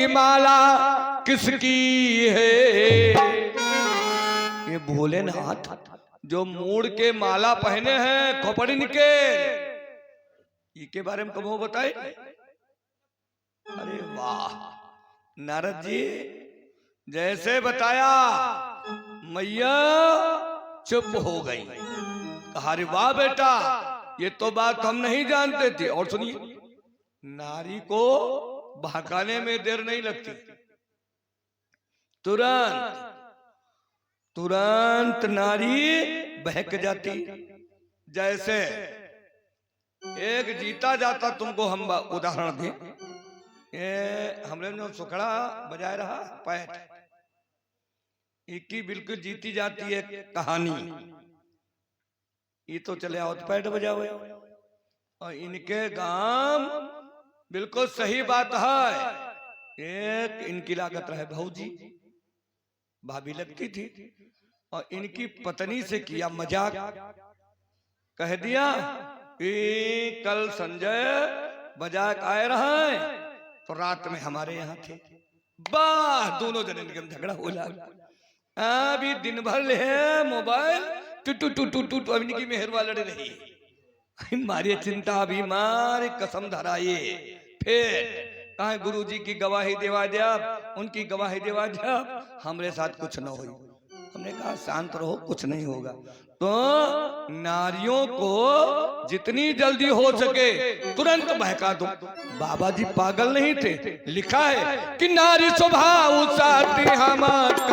माला किसकी है? ये भोलेनाथ जो मूड़ के माला पहने हैं खोपड़िन के, के बारे में कबो बताए? अरे वाह नारद जी, जैसे बताया मैया चुप हो गई। कहा अरे वाह बेटा, ये तो बात हम नहीं जानते थे। और सुनिए, नारी को बहकाने में देर नहीं लगती, तुरंत तुरंत नारी बहक जाती। जैसे एक जीता जाता, तुमको हम उदाहरण दें, ये हमने जो सुखड़ा बजाय रहा पैट, इनकी बिल्कुल जीती जाती है कहानी। ये तो चले आओ पैट बजाओ, और इनके गांव बिल्कुल सही बात है। एक इनकी लागत रहे भौजी, भाभी लगती थी, और इनकी पत्नी से किया मजाक, कह दिया कि कल संजय मजाक आए रहे तो रात में हमारे यहाँ थे। वाह, दोनों जन इनके झगड़ा हो लगा। अभी दिन भर ले मोबाइल टू टू टू टू, अब इनकी मेहरवा लड़ रही, मारी चिंता अभी मारे कसम धराए। फिर कहा गुरु जी की गवाही देवा दिया, उनकी गवाही देवा दिया, हमरे साथ कुछ न हो। हमने कहा शांत रहो, कुछ नहीं होगा। तो नारियों को जितनी जल्दी हो सके तुरंत बहका दो। बाबा जी पागल नहीं थे, लिखा है कि नारी स्वभाव साथी हमारा,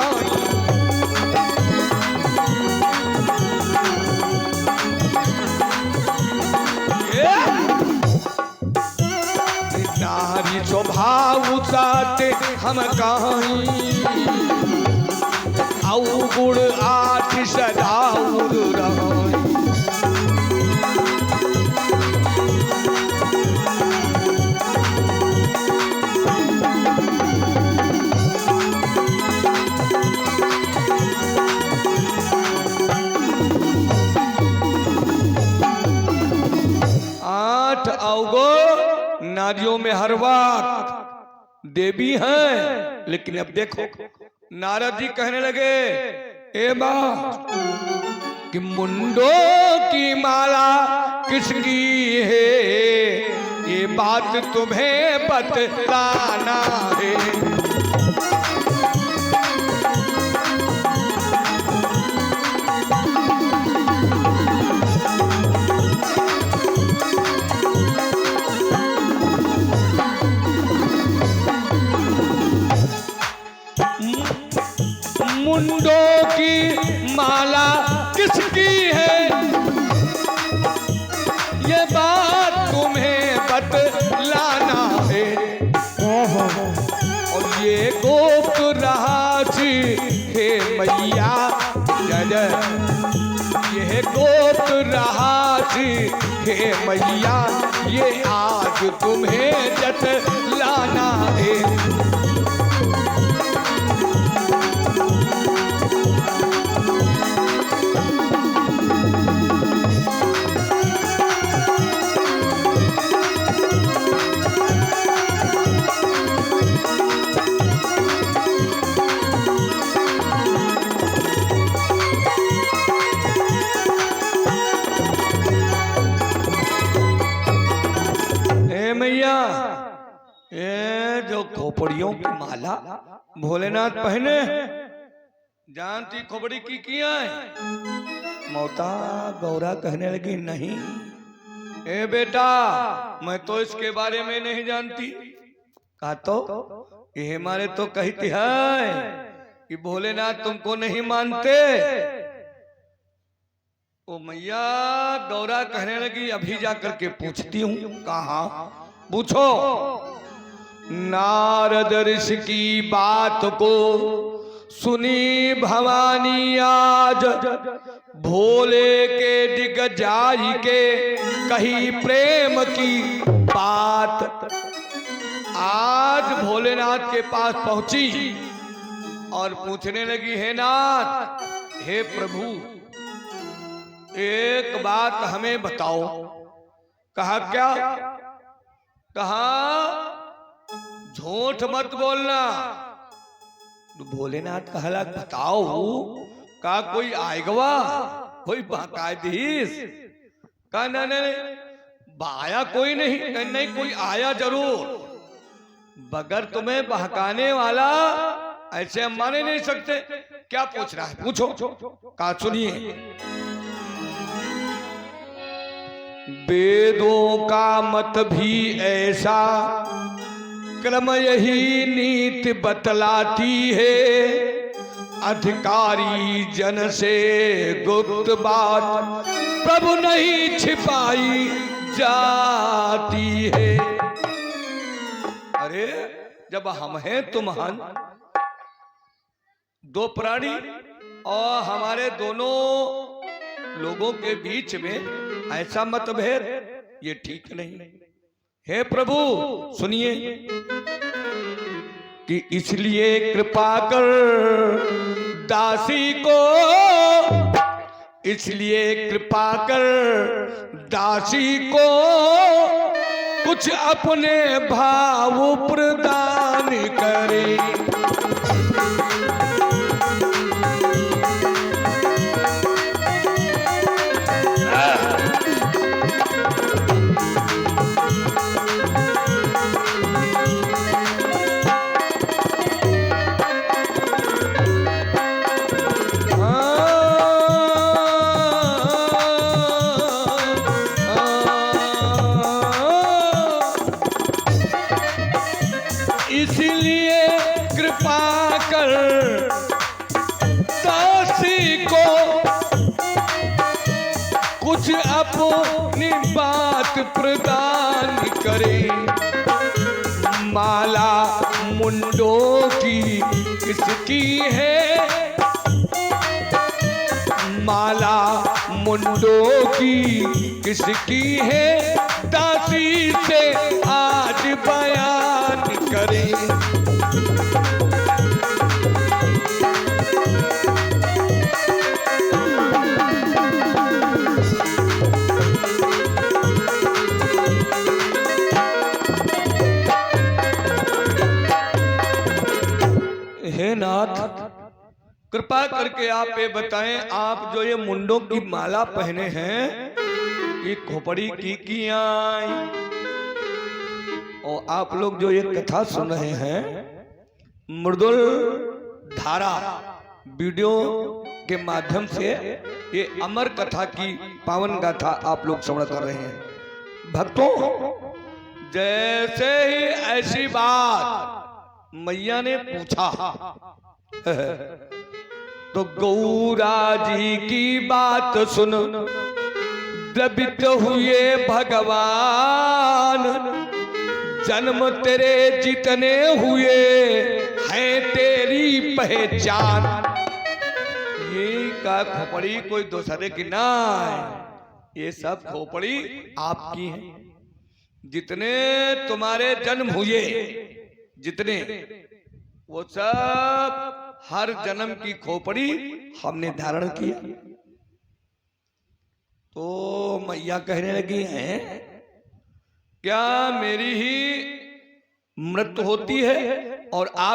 नारी स्वभाव साथे हम कहीं, गुण आठ सदाउर रही। आठ अवगो नारियों में हर वक्त देवी हैं, लेकिन अब देखो नारद जी कहने लगे, ए माँ कि मुंडों की माला किसकी है? ये बात तुम्हें बतलाना है। मुंडों की माला किसकी है? ये बात तुम्हें बतलाना है। और ये गोप्त राशि हे मैया, ये गोप्त राशि हे मैया, ये आज तुम्हें जतलाना है। ये जो खोपड़ियों की माला भोलेनाथ पहने, जानती खोपड़ी की किया है? मौता गौरा कहने लगी नहीं ए बेटा, मैं तो इसके बारे में नहीं जानती। कहा तो ये हमारे तो कहती है कि भोलेनाथ तुमको नहीं मानते। ओ मैया गौरा कहने लगी अभी जाकर के पूछती हूँ। कहा पूछो। नारद ऋषि की बात को सुनी भवानी आज, भोले के दिग्गजाई के कही प्रेम की बात। आज भोलेनाथ के पास पहुंची और पूछने लगी, हे नाथ, हे प्रभु, एक बात हमें बताओ। कहा क्या? कहा झूठ मत बोलना। तो भोलेनाथ कहला बताओ का कोई आएगवा, कोई बाकायदीस? का नहीं आया कोई नहीं। नहीं कोई आया जरूर, बगैर तुम्हें बहकाने वाला ऐसे हम माने नहीं सकते। क्या पूछ रहा है पूछो। का सुनिए, वेदों का मत भी ऐसा, क्रम यही नीति बतलाती है। अधिकारी जन से गुप्त बात प्रभु नहीं छिपाई जाती है। अरे जब हम हैं तुम हन, दो प्राणी और हमारे दोनों लोगों के बीच में ऐसा मतभेद, ये ठीक नहीं है। प्रभु सुनिए कि इसलिए कृपा कर दासी को, इसलिए कृपा कर दासी को कुछ अपने भाव प्रदान करे। इसलिए कृपा कर दासी को कुछ अपनी बात प्रदान करे। माला मुंडों की किसकी है, माला मुंडों की किसकी है, दासी से आज बयान करें। हे नाथ, कृपा करके आप ये बताएं, आप जो ये मुंडों की माला पहने हैं, ये खोपड़ी की आई? और आप लोग जो ये कथा सुन रहे हैं, मृदुल धारा वीडियो के माध्यम से, ये अमर कथा की पावन गाथा आप लोग श्रवण कर रहे हैं। भक्तों, जैसे ही ऐसी बात मैया ने पूछा तो गौरा जी की बात सुन द्रवित हुए भगवान। जन्म तेरे जितने हुए हैं तेरी पहचान। ये का खोपड़ी कोई दूसरे की ना है, ये सब खोपड़ी आपकी है। जितने तुम्हारे जन्म हुए, जितने, वो सब हर जन्म की खोपड़ी हमने धारण किया। तो मैया कहने लगी हैं, क्या मेरी ही मृत्यु होती है और आप